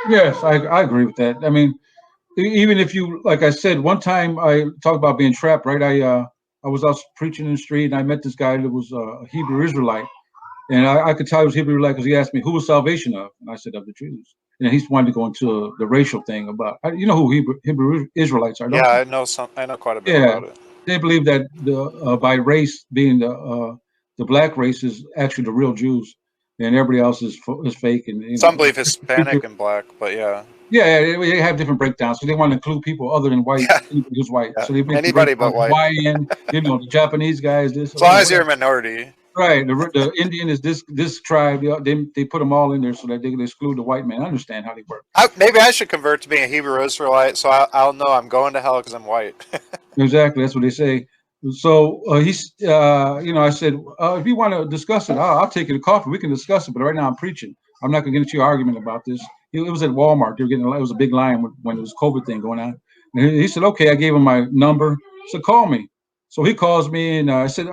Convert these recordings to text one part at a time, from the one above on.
Yes, I agree with that. I mean, even if you, like I said, one time I talk about being trapped, right? I was out preaching in the street and I met this guy that was a Hebrew Israelite, and I could tell he was Hebrew Israelite because he asked me who was salvation of, and I said of the Jews. And he wanted to go into the racial thing about you know who Hebrew Israelites are, Yeah, don't you? I know quite a bit Yeah, about it. they believe that the by race being the black race is actually the real Jews, and everybody else is fake, and you Some know. believe Hispanic and black, but yeah, Yeah, they have different breakdowns. So they want to include people other than white, yeah, anybody who's white. yeah. So they make the Anybody breakdown but white. Hawaiian, the Japanese guys, this, As long or as you're a whatever. minority. Right. The Indian is this tribe. They put them all in there so that they can exclude the white man. I understand how they work. Maybe I should convert to being a Hebrew Israelite, so I'll know I'm going to hell because I'm white. Exactly. That's what they say. So I said, if you want to discuss it, I'll take you to coffee. We can discuss it. But right now I'm preaching. I'm not going to get into your argument about this. It was at Walmart. They were getting, it was a big line when it was COVID thing going on. And he said, okay. I gave him my number. So call me. So he calls me and I said,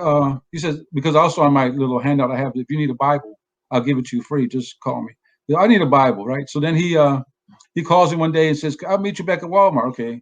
he says, because also on my little handout I have, if you need a Bible, I'll give it to you free. Just call me. Yeah, I need a Bible, right? So then he calls me one day and says, I'll meet you back at Walmart. Okay.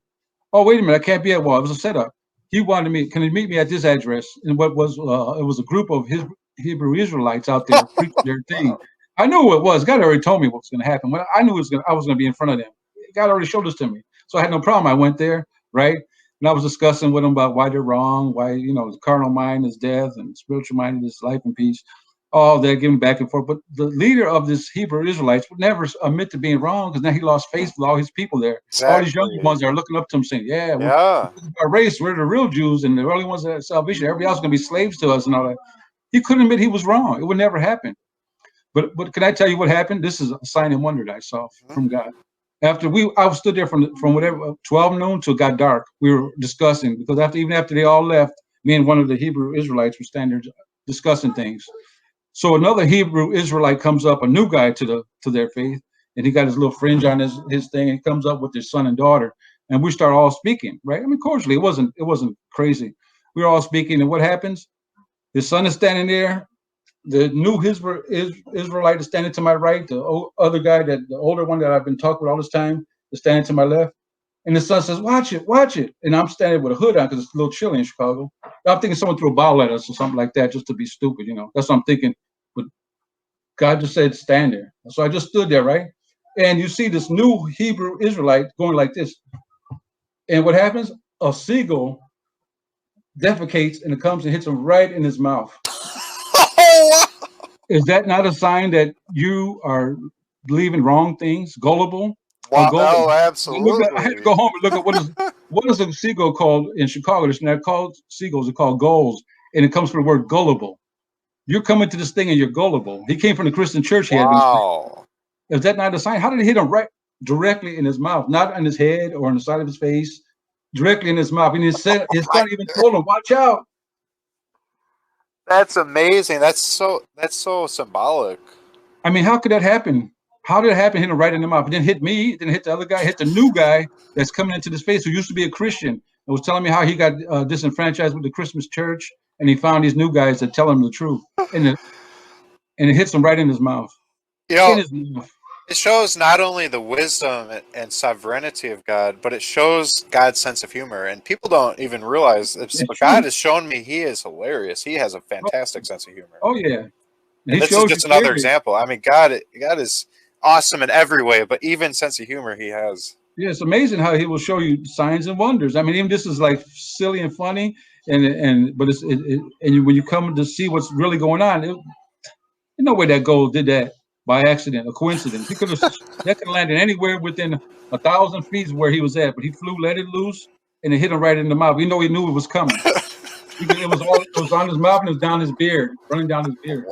Oh, wait a minute, I can't be at Wall. It was a setup. He wanted me, can he meet me at this address? And what was it was a group of his Hebrew Israelites out there preaching their thing. Wow. I knew who it was. God already told me what was going to happen. When I knew I was going to be in front of them. God already showed this to me, so I had no problem. I went there, right, and I was discussing with them about why they're wrong, why the carnal mind is death and spiritual mind is life and peace. All that giving back and forth. But the leader of this Hebrew Israelites would never admit to being wrong because now he lost faith with all his people there. All these younger Exactly. ones are looking up to him saying, yeah, Yeah. our race, we're the real Jews and the only ones that have salvation. Everybody else is going to be slaves to us and all that. He couldn't admit he was wrong. It would never happen. But can I tell you what happened? This is a sign and wonder that I saw Mhm. from God. I stood there from whatever 12 noon till it got dark. We were discussing because after they all left, me and one of the Hebrew Israelites were standing there discussing things. So another Hebrew Israelite comes up, a new guy to their faith, and he got his little fringe on his thing. And he comes up with his son and daughter, and we start all speaking, right? I mean, cordially. It wasn't crazy. We were all speaking, and what happens? His son is standing there. The new Israelite is standing to my right. Other guy, the older one that I've been talking with all this time, is standing to my left. And the son says, "Watch it, watch it." And I'm standing with a hood on because it's a little chilly in Chicago. I'm thinking someone threw a bottle at us or something like that, just to be stupid. That's what I'm thinking. But God just said, stand there. So I just stood there, right? And you see this new Hebrew Israelite going like this. And what happens? A seagull defecates and it comes and hits him right in his mouth. Oh, Is that not a sign that you are believing wrong things, gullible? Or wow. go Oh, look at I had to absolutely. go home and look at what is a seagull called in Chicago? It's not called seagulls, they're called gulls, and it comes from the word gullible. You're coming to this thing and you're gullible. He came from the Christian church he had been. Wow. Is that not a sign? How did it hit him right directly in his mouth, not on his head or on the side of his face, directly in his mouth? And his My, son even told him, "Watch out." that's amazing. That's so symbolic. I mean, how could that happen? How did it happen? Hit him right in the mouth. It didn't hit me. It didn't hit the other guy. It hit the new guy that's coming into this space who used to be a Christian and was telling me how he got disenfranchised with the Christmas church, and he found these new guys that tell him the truth, and it hits him right in his mouth. You In know, his mouth. it shows not only the wisdom and sovereignty of God, but it shows God's sense of humor. And people don't even realize this, It's but God true. has shown me He is hilarious. He has a Oh, fantastic sense of humor. oh yeah, and And he this is shows you just another clearly. example. I mean, God is awesome in every way, but even sense of humor He has. Yeah, it's amazing how he will show you signs and wonders. I mean, even this is like silly and funny, and but when you come to see what's really going on, no way that goal did that by accident, a coincidence. That could have landed anywhere within 1,000 feet of where he was at, but he flew, let it loose, and it hit him right in the mouth. He knew it was coming. It was on his mouth and it was down his beard, running down his beard.